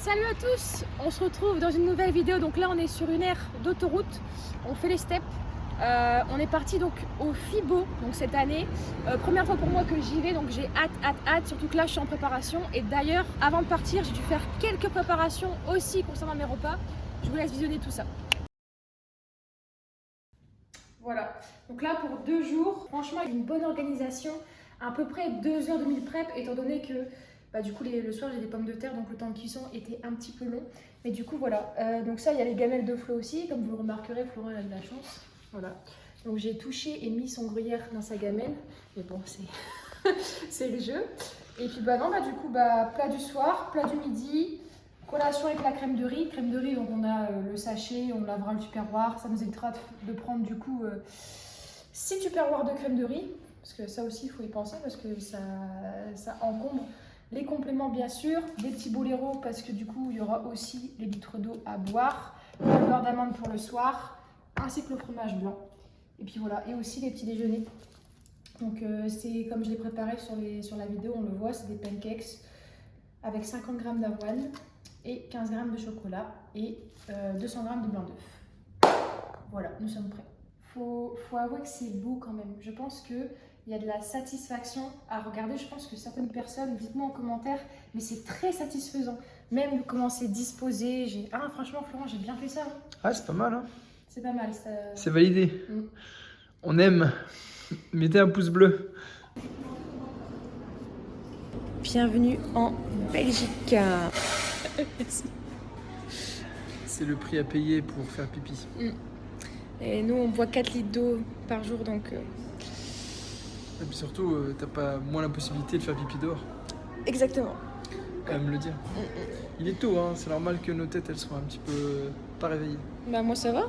Salut à tous, on se retrouve dans une nouvelle vidéo. Donc là on est sur une aire d'autoroute, on fait les steps. On est parti donc au FIBO donc cette année. Première fois pour moi que j'y vais, donc j'ai hâte, surtout que là je suis en préparation. Et d'ailleurs avant de partir j'ai dû faire quelques préparations aussi concernant mes repas. Je vous laisse visionner tout ça. Voilà, donc là pour 2 jours, franchement une bonne organisation, à peu près 2 heures de meal prep étant donné que du coup le soir j'ai des pommes de terre donc le temps de cuisson était un petit peu long. Mais du coup voilà, donc ça il y a les gamelles de Flo aussi, comme vous le remarquerez, Florent a de la chance. Voilà, donc j'ai touché et mis son gruyère dans sa gamelle, mais bon c'est le jeu. Et puis non, du coup plat du soir, plat du midi, collation avec la crème de riz. Crème de riz, donc on a le sachet, on lavera le tupperware. Ça nous évitera de prendre du coup 6 tupperwares de crème de riz. Parce que ça aussi, il faut y penser parce que ça encombre les compléments bien sûr. Des petits boléros parce que du coup, il y aura aussi les litres d'eau à boire. Le beurre d'amande pour le soir, ainsi que le fromage blanc. Et puis voilà, et aussi les petits déjeuners. Donc c'est comme je l'ai préparé sur la vidéo, on le voit, c'est des pancakes avec 50 g d'avoine et 15 g de chocolat et 200 g de blanc d'œuf. Voilà, nous sommes prêts. Faut avouer que c'est beau quand même. Je pense qu'il y a de la satisfaction à regarder. Je pense que certaines personnes, dites-moi en commentaire, mais c'est très satisfaisant. Même comment c'est disposé. Ah, franchement, Florent, j'ai bien fait ça. Hein. Ah, c'est pas mal, hein. C'est pas mal. Ça... C'est validé. On aime. Mettez un pouce bleu. Bienvenue en Belgique. C'est le prix à payer pour faire pipi. Et nous, on boit 4 litres d'eau par jour, donc... Et puis surtout, t'as pas moins la possibilité de faire pipi dehors. Exactement. Quand même le dire. Il est tôt, hein. C'est normal que nos têtes, elles soient un petit peu pas réveillées. Moi, ça va.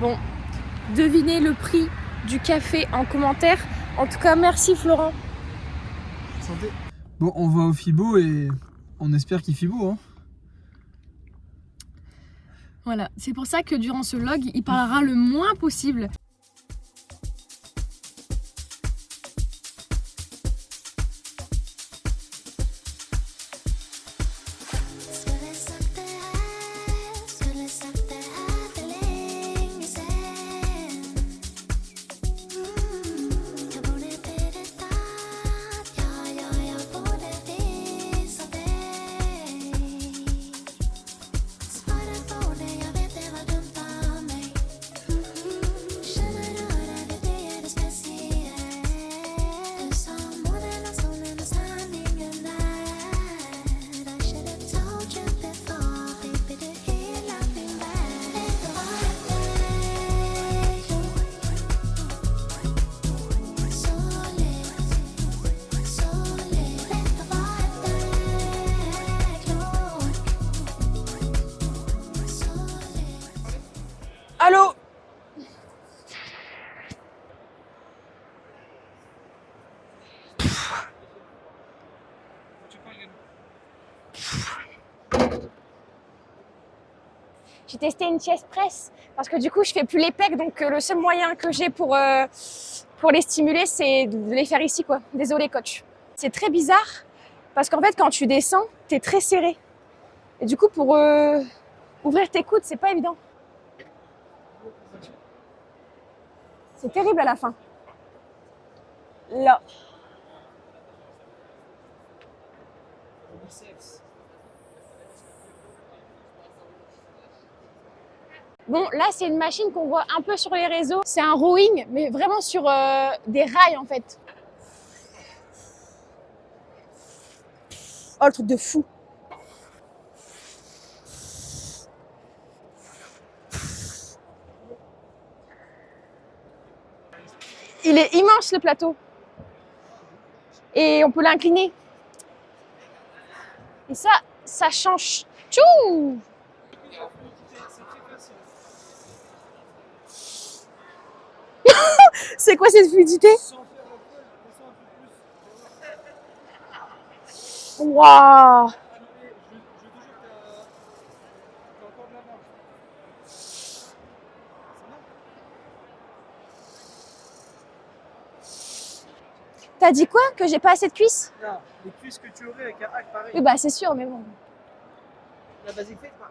Bon, devinez le prix du café en commentaire. En tout cas, merci Florent. Santé. Bon, on va au FIBO et on espère qu'il fait beau, hein. Voilà, c'est pour ça que durant ce vlog, il parlera le moins possible. Allô? J'ai testé une chest press parce que du coup je fais plus les pecs, donc le seul moyen que j'ai pour les stimuler c'est de les faire ici quoi. Désolé coach. C'est très bizarre parce qu'en fait quand tu descends t'es très serré et du coup pour ouvrir tes coudes c'est pas évident. C'est terrible à la fin. Là. Bon, là, c'est une machine qu'on voit un peu sur les réseaux. C'est un rowing, mais vraiment sur des rails, en fait. Oh, le truc de fou. Il est immense, le plateau. Et on peut l'incliner. Et ça change tout. C'est quoi cette fluidité? Waouh! T'as dit quoi? Que j'ai pas assez de cuisses? Non, les cuisses que tu aurais avec un hack pareil. Oui, bah c'est sûr, mais bon. La basique fait quoi?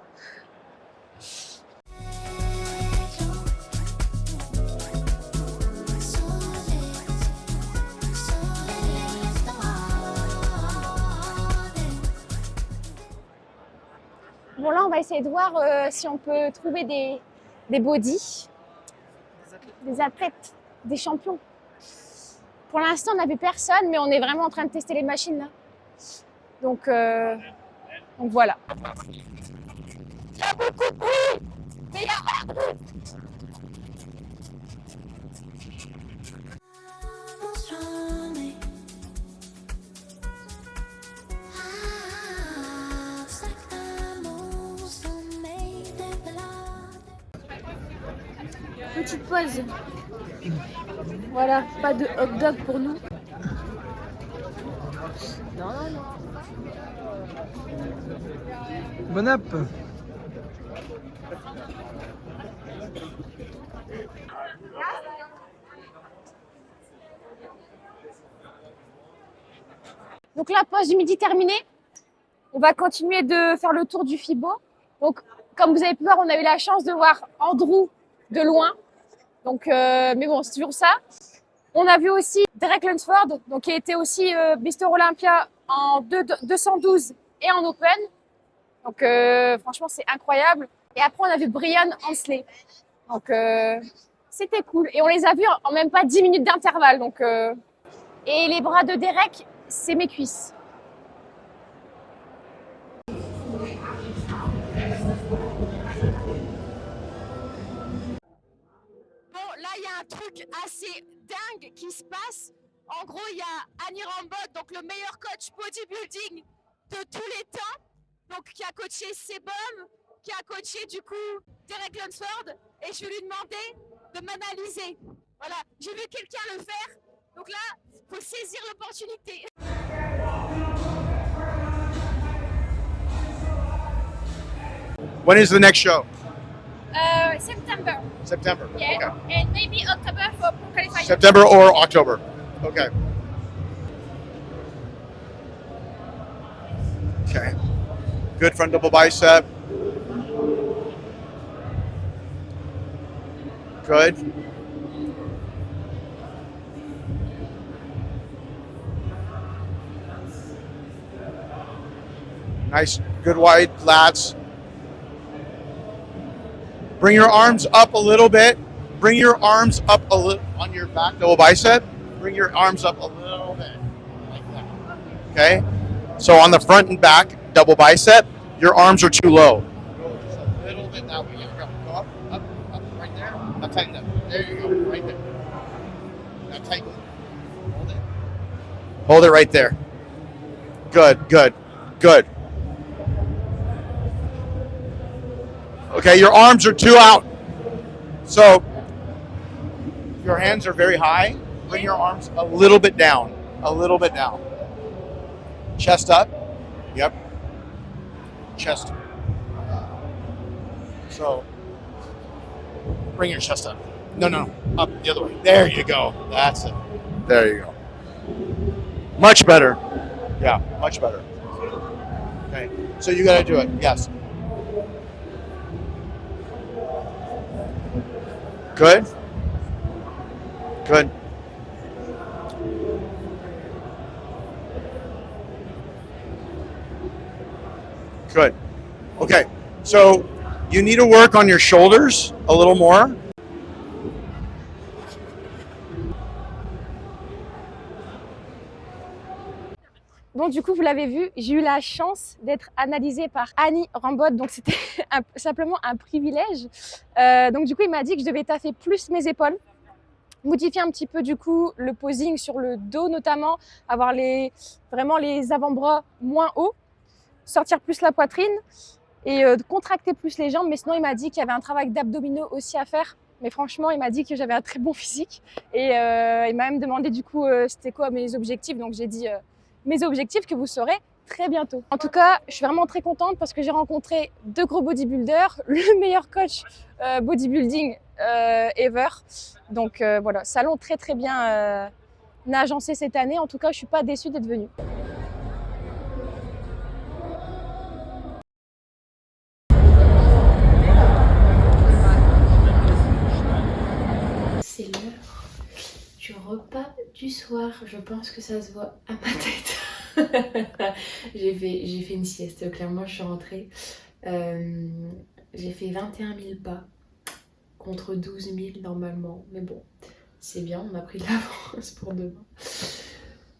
Bon, là, on va essayer de voir si on peut trouver des bodies, des athlètes, des champions. Pour l'instant, on n'a vu personne, mais on est vraiment en train de tester les machines là. Donc voilà. Il y a beaucoup de bruit, mais il y a pas de bruit. Petite pause. Voilà, pas de hot dog pour nous. Bon app. Donc la pause du midi terminée. On va continuer de faire le tour du FIBO. Donc, comme vous avez pu voir, on a eu la chance de voir Andrew de loin. Donc, mais bon, c'est toujours ça. On a vu aussi Derek Lunsford, donc qui était aussi Mr Olympia en 212 et en Open. Donc, franchement, c'est incroyable. Et après, on a vu Brian Hansley. Donc, c'était cool. Et on les a vus en même pas 10 minutes d'intervalle. Donc, et les bras de Derek, c'est mes cuisses. Bon, là, il y a un truc assez dingue qui se passe. En gros, il y a Annie Rambod, donc le meilleur coach bodybuilding de tous les temps, donc qui a coaché Sebum, qui a coaché du coup Derek Lunsford, et je vais lui demander de m'analyser. Voilà, j'ai vu quelqu'un le faire, donc là, il faut saisir l'opportunité. When is the next show? September, September. yeah, Okay. and maybe October for qualification. September or October. Okay. Okay. Good front double bicep. Good. Nice, good wide lats. Bring your arms up a little bit. Bring your arms up a little on your back double bicep. Bring your arms up a little bit, like that. Okay? So on the front and back double bicep, your arms are too low. Go just a little bit that way. Yeah, go up, right there. Now tighten up. There you go, right there. Now tighten. Hold it. Hold it right there. Good, good, good. Okay, your arms are too out. So your hands are very high. Bring your arms a little bit down. A little bit down. Chest up. Yep. Chest. So bring your chest up. No. Up the other way. There you go. That's it. There you go. Much better. Yeah, much better. Okay. So you gotta do it. Yes. Good. Good. Good. Okay. So you need to work on your shoulders a little more. Bon, du coup, vous l'avez vu, j'ai eu la chance d'être analysée par Annie Rambod, donc c'était simplement un privilège. Donc du coup, il m'a dit que je devais taffer plus mes épaules, modifier un petit peu du coup le posing sur le dos notamment, avoir vraiment les avant-bras moins hauts, sortir plus la poitrine et contracter plus les jambes. Mais sinon, il m'a dit qu'il y avait un travail d'abdominaux aussi à faire. Mais franchement, il m'a dit que j'avais un très bon physique et il m'a même demandé du coup c'était quoi mes objectifs. Donc j'ai dit mes objectifs que vous saurez très bientôt. En tout cas, je suis vraiment très contente parce que j'ai rencontré deux gros bodybuilders, le meilleur coach bodybuilding ever. Donc voilà, salon très très bien agencé cette année. En tout cas, je suis pas déçue d'être venue. C'est l'heure du repas du soir. Je pense que ça se voit à ma tête. j'ai fait une sieste, clairement je suis rentrée. J'ai fait 21 000 pas contre 12 000 normalement. Mais bon, c'est bien, on a pris de l'avance pour demain.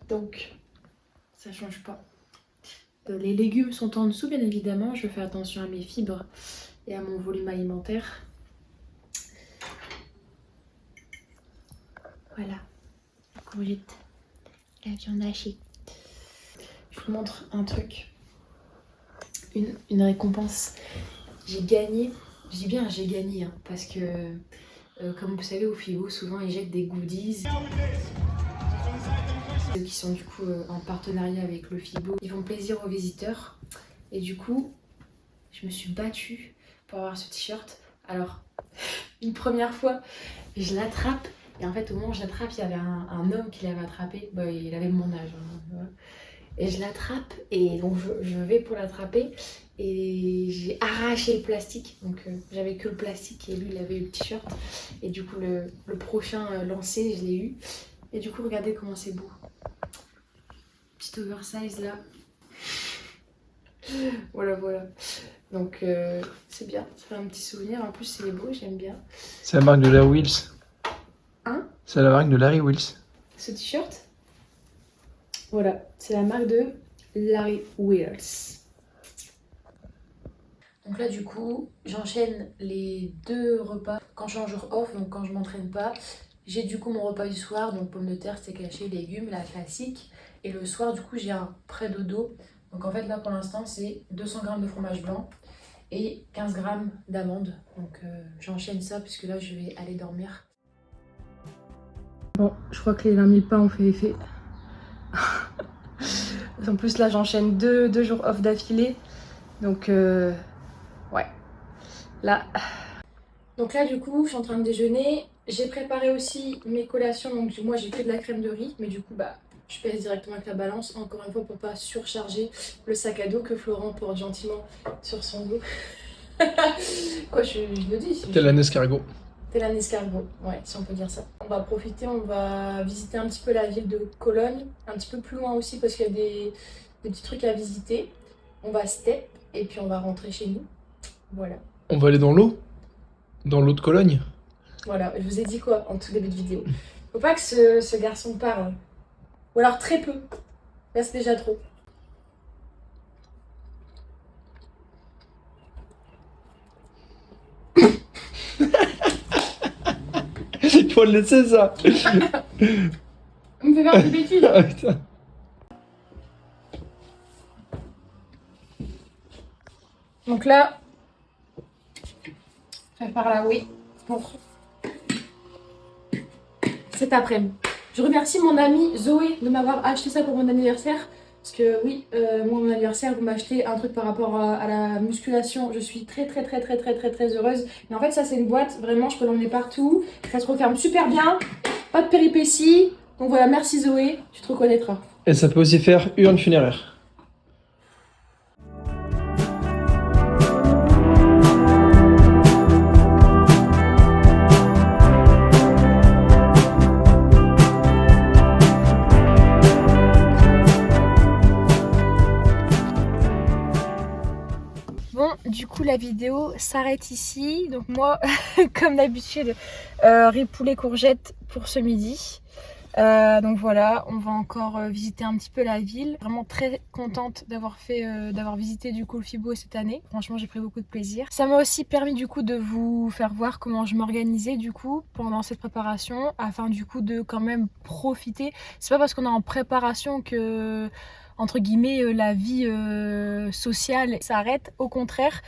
Donc, ça change pas. Les légumes sont en dessous, bien évidemment. Je fais attention à mes fibres et à mon volume alimentaire. Voilà, la courgette, la viande hachée. Je vous montre un truc, une récompense. J'ai gagné, je dis bien j'ai gagné, hein, parce que comme vous savez au Fibo, souvent ils jettent des goodies. Ceux qui sont du coup en partenariat avec le Fibo, ils font plaisir aux visiteurs. Et du coup, je me suis battue pour avoir ce t-shirt. Alors, une première fois, je l'attrape. Et en fait, au moment où je l'attrape, il y avait un homme qui l'avait attrapé. Bah, il avait mon âge. Hein, et je l'attrape. Et donc, je vais pour l'attraper. Et j'ai arraché le plastique. Donc, j'avais que le plastique. Et lui, il avait eu le t-shirt. Et du coup, le prochain lancé, je l'ai eu. Et du coup, regardez comment c'est beau. Petit oversize là. Voilà, voilà. Donc, c'est bien. Ça fait un petit souvenir. En plus, c'est beau. J'aime bien. C'est la marque de Larry Wills. Hein? C'est la marque de Larry Wills. Ce t-shirt, voilà, c'est la marque de Larry Wills. Donc là, du coup, j'enchaîne les 2 repas quand je suis en jour off, donc quand je m'entraîne pas. J'ai du coup mon repas du soir, donc pommes de terre, steak haché, légumes, la classique. Et le soir, du coup, j'ai un pré-dodo. Donc en fait, là pour l'instant, c'est 200 g de fromage blanc et 15 g d'amandes. Donc j'enchaîne ça puisque là, je vais aller dormir. Bon, je crois que les 20 000 pas ont fait effet. En plus, là, j'enchaîne 2 jours off d'affilée. Donc, ouais. Là. Donc là, du coup, je suis en train de déjeuner. J'ai préparé aussi mes collations. Donc, moi, j'ai que de la crème de riz. Mais du coup, bah, je pèse directement avec la balance. Encore une fois, pour pas surcharger le sac à dos que Florent porte gentiment sur son dos. Quoi, je le dis. Tel un escargot. Tel un escargot, ouais, si on peut dire ça. On va profiter, on va visiter un petit peu la ville de Cologne, un petit peu plus loin aussi parce qu'il y a des petits trucs à visiter. On va step et puis on va rentrer chez nous. Voilà. On va aller dans l'eau? Dans l'eau de Cologne? Voilà, je vous ai dit quoi en tout début de vidéo? Faut pas que ce garçon parle. Ou alors très peu. Là, c'est déjà trop. Il faut le laisser ça. On me fait faire des bêtises. Ah, putain. Donc là, je vais par là, oui, pour cet après-midi. Je remercie mon amie Zoé de m'avoir acheté ça pour mon anniversaire. Parce que oui, moi mon anniversaire, vous m'achetez un truc par rapport à la musculation. Je suis très heureuse. Mais en fait ça c'est une boîte, vraiment je peux l'emmener partout. Ça se referme super bien, pas de péripéties. Donc voilà, merci Zoé, tu te reconnaîtras. Et ça peut aussi faire urne funéraire. Bon, du coup la vidéo s'arrête ici. Donc moi, comme d'habitude, riz poulet courgette pour ce midi. Donc voilà, on va encore visiter un petit peu la ville. Vraiment très contente d'avoir visité du coup le Fibo cette année. Franchement, j'ai pris beaucoup de plaisir. Ça m'a aussi permis du coup de vous faire voir comment je m'organisais du coup pendant cette préparation, afin du coup de quand même profiter. C'est pas parce qu'on est en préparation que entre guillemets la vie sociale s'arrête. Au contraire,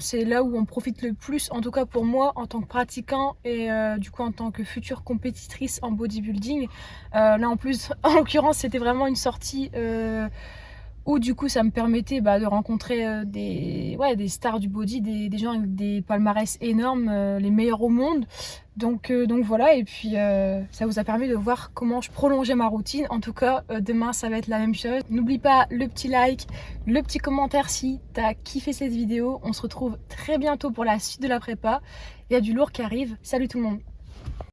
c'est là où on profite le plus, en tout cas pour moi en tant que pratiquant et du coup en tant que future compétitrice en bodybuilding. Là en plus, en l'occurrence, c'était vraiment une sortie où du coup ça me permettait de rencontrer des stars du body, des gens avec des palmarès énormes, les meilleurs au monde. Donc voilà, et puis ça vous a permis de voir comment je prolongeais ma routine. En tout cas, demain ça va être la même chose. N'oublie pas le petit like, le petit commentaire si t'as kiffé cette vidéo. On se retrouve très bientôt pour la suite de la prépa. Il y a du lourd qui arrive. Salut tout le monde!